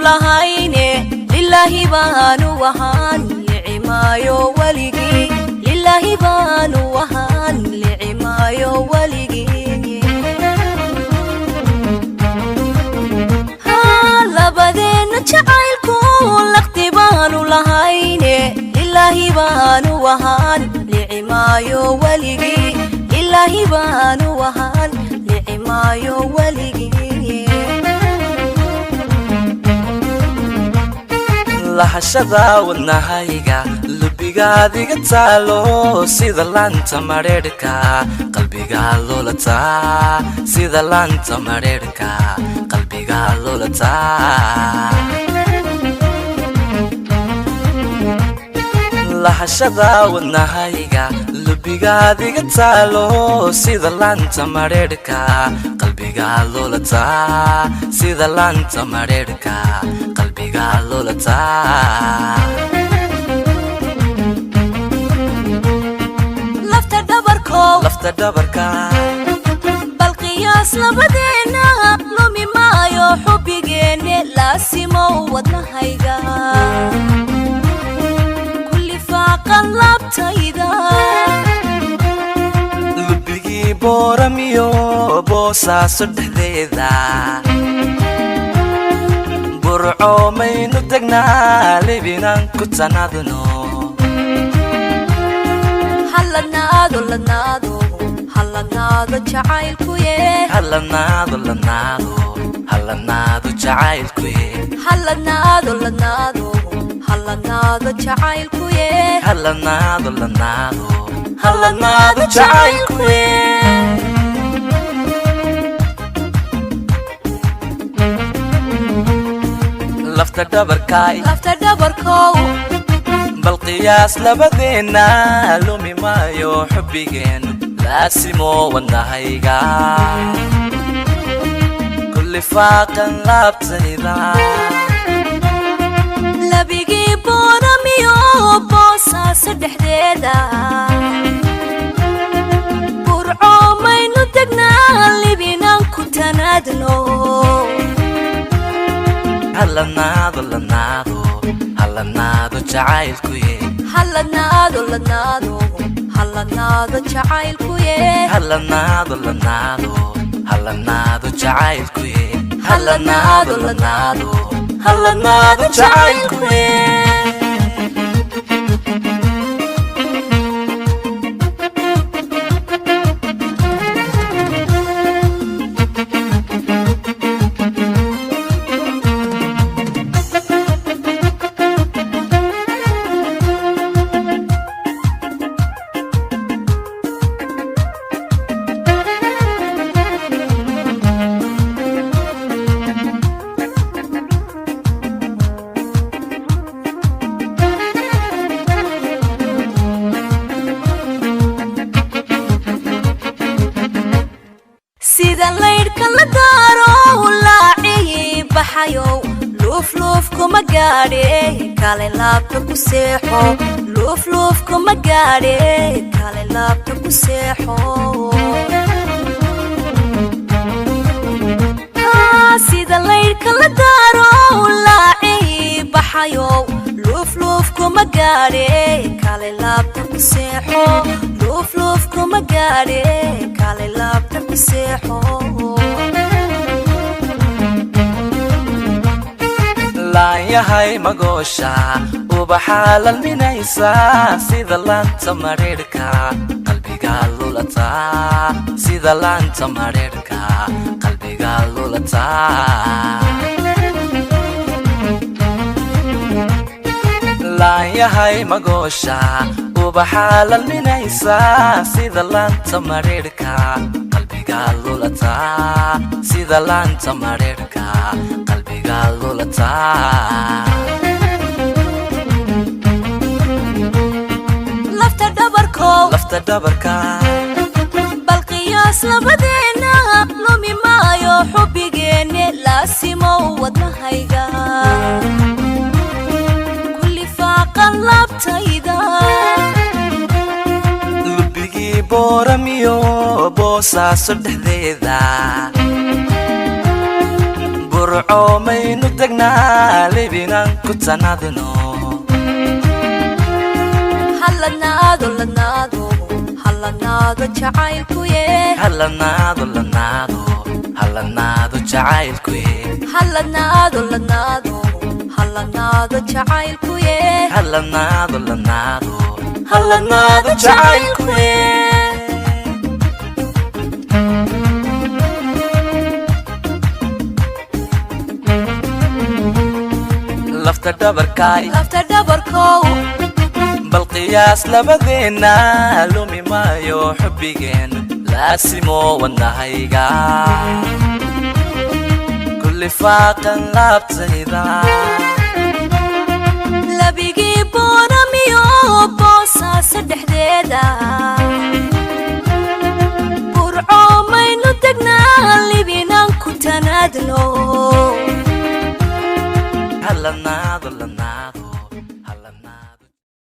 lahayne lillahi baanu wahan li'imaayo waligi lillahi baanu wahan li'imaayo waligi labadeena jacaylku laqti baanu lahayne lillahi baanu wahan li'imaayo waligi lillahi baanu wahan li'imaayo waligi lahashada wadnahayga lubigaadiga taalo sida laanta mareerka qalbiga lolata sida laanta mareerka qalbiga lolata lahashada wadnahayga lubigaadiga taalo sida laanta mareerka qalbiga lolata sida laanta mareerka qalbiga lolata lafta dhabarka bal qiyaas labadeena lumi maayo xubbigeenne laasimo wadnahayga kulli faaqan laabtayda lubigii booramiyo boosaaso dhexdeeda burco maynu degnaa libinaan ku tanaadno halanaado jacaylkuye halanaado jacaylkuye halanaado jacaylkuye halanaado jacaylkuye lafta dhabarkow bal qiyaas labadeena lumi maayo xubbigeen laasimo wadnahayga kulli faaqan laabtayda labigii booramiyo boosaaso dhexdeeda burco maynu degnaa libinaan ku tanaadno halanaado jacaylkuye halanaado jacaylkuye halanaado jacaylkuye halanaado jacaylkuye sida laydhka la daaro laaci baxayo luuf kuma gaadhe kale laabta ku seexo luuf kuma gaadhe kale laabta ku seexo sida laydhka la daaro laaci baxayo luuf kuma gaadhe kale laabta ku seexo luuf kuma gaadhe kale laabta ku seexo laayahay magoosha ubaxa lalminaysa sida laanta mareerka qalbiga lolata sida laanta mareerka qalbiga lolata laayahay magoosha ubaxa lalminaysa sida laanta mareerka qalbiga lolata sida laanta mareerka qalbiga lolata lafta dhabarka bal qiyaas labadeena lumi maayo xubbigeenne laasimo wadnahayga kulli faaqan laabtayda lubigii booramiyo boosaaso dhexdeeda burco maynu degnaa libinan ku tanadno halanaado lanaado halanaado jacaylkuye halanaado lanaado halanaado jacaylkuye halanaado lanaado halanaado jacaylkuye halanaado lanaado halanaado jacaylkuye lafta dhabarkow bal qiyaas labadeena lumi maayo xubbigeen laasimo wadnahayga kulli faaqan laabtayda